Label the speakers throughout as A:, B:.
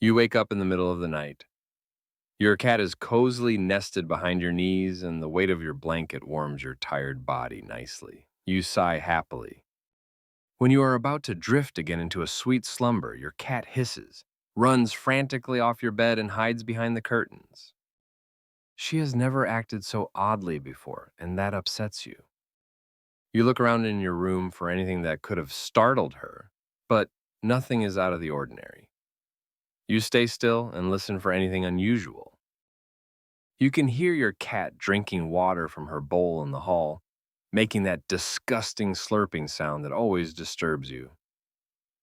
A: You wake up in the middle of the night. Your cat is cozily nested behind your knees, and the weight of your blanket warms your tired body nicely. You sigh happily. When you are about to drift again into a sweet slumber, your cat hisses, runs frantically off your bed, and hides behind the curtains. She has never acted so oddly before, and that upsets you. You look around in your room for anything that could have startled her, but nothing is out of the ordinary. You stay still and listen for anything unusual. You can hear your cat drinking water from her bowl in the hall, making that disgusting slurping sound that always disturbs you.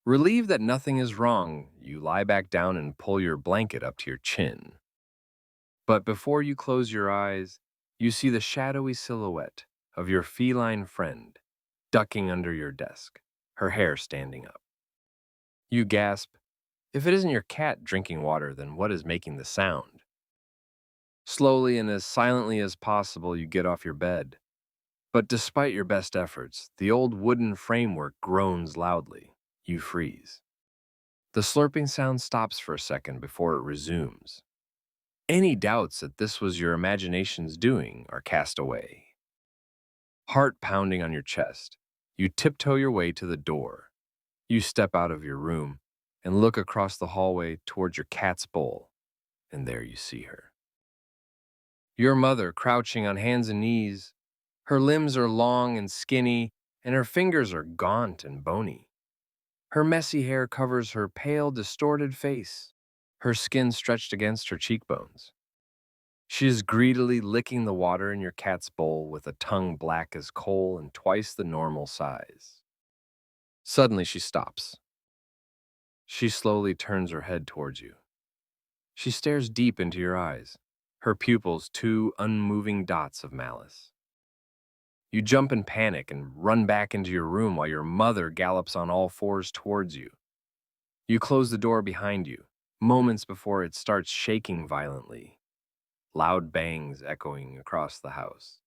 A: Relieved that nothing is wrong, you lie back down and pull your blanket up to your chin. But before you close your eyes, you see the shadowy silhouette of your feline friend ducking under your desk, her hair standing up. You gasp. If it isn't your cat drinking water, then what is making the sound? Slowly and as silently as possible, you get off your bed. But despite your best efforts, the old wooden framework groans loudly. You freeze. The slurping sound stops for a second before it resumes. Any doubts that this was your imagination's doing are cast away. Heart pounding on your chest, you tiptoe your way to the door. You step out of your room and look across the hallway towards your cat's bowl, and there you see her. Your mother crouching on hands and knees. Her limbs are long and skinny, and her fingers are gaunt and bony. Her messy hair covers her pale, distorted face, her skin stretched against her cheekbones. She is greedily licking the water in your cat's bowl with a tongue black as coal and twice the normal size. Suddenly she stops. She slowly turns her head towards you. She stares deep into your eyes, her pupils two unmoving dots of malice. You jump in panic and run back into your room while your mother gallops on all fours towards you. You close the door behind you, moments before it starts shaking violently, loud bangs echoing across the house.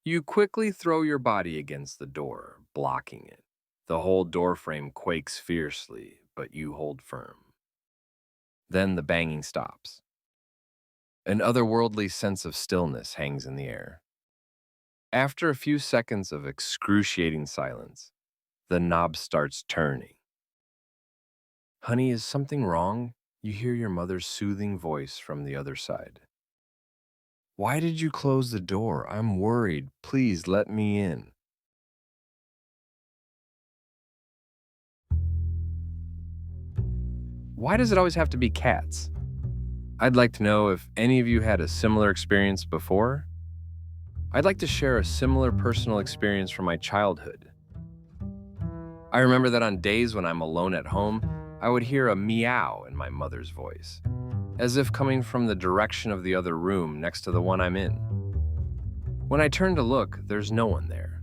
A: You quickly throw your body against the door, blocking it. The whole doorframe quakes fiercely, but you hold firm. Then the banging stops. An otherworldly sense of stillness hangs in the air. After a few seconds of excruciating silence, the knob starts turning. "Honey, is something wrong?" You hear your mother's soothing voice from the other side. "Why did you close the door? I'm worried. Please let me in." Why does it always have to be cats? I'd like to know if any of you had a similar experience before. I'd like to share a similar personal experience from my childhood. I remember that on days when I'm alone at home, I would hear a meow in my mother's voice, as if coming from the direction of the other room next to the one I'm in. When I turn to look, there's no one there.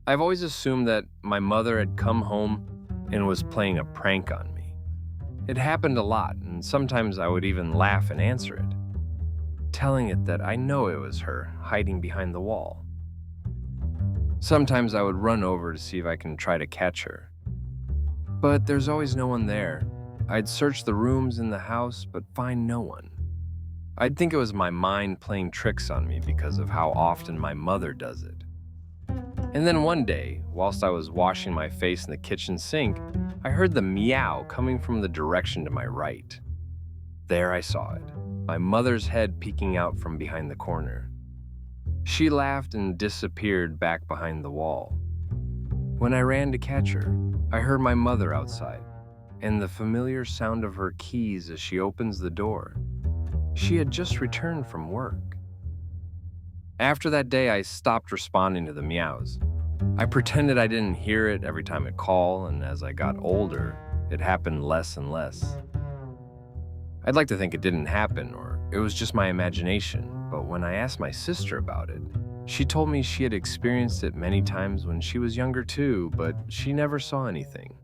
A: I've always assumed that my mother had come home and was playing a prank on me. It happened a lot, and sometimes I would even laugh and answer it, telling it that I know it was her hiding behind the wall. Sometimes I would run over to see if I can try to catch her. But there's always no one there. I'd search the rooms in the house, but find no one. I'd think it was my mind playing tricks on me because of how often my mother does it. And then one day, whilst I was washing my face in the kitchen sink, I heard the meow coming from the direction to my right. There I saw it, my mother's head peeking out from behind the corner. She laughed and disappeared back behind the wall. When I ran to catch her, I heard my mother outside, and the familiar sound of her keys as she opens the door. She had just returned from work. After that day, I stopped responding to the meows. I pretended I didn't hear it every time it called, and as I got older, it happened less and less. I'd like to think it didn't happen, or it was just my imagination, but when I asked my sister about it, she told me she had experienced it many times when she was younger too, but she never saw anything.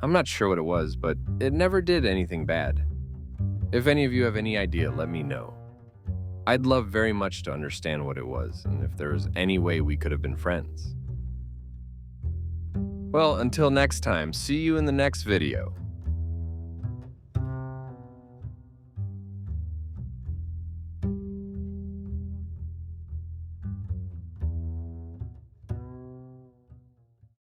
A: I'm not sure what it was, but it never did anything bad. If any of you have any idea, let me know. I'd love very much to understand what it was, and if there was any way we could have been friends. Well, until next time, see you in the next video.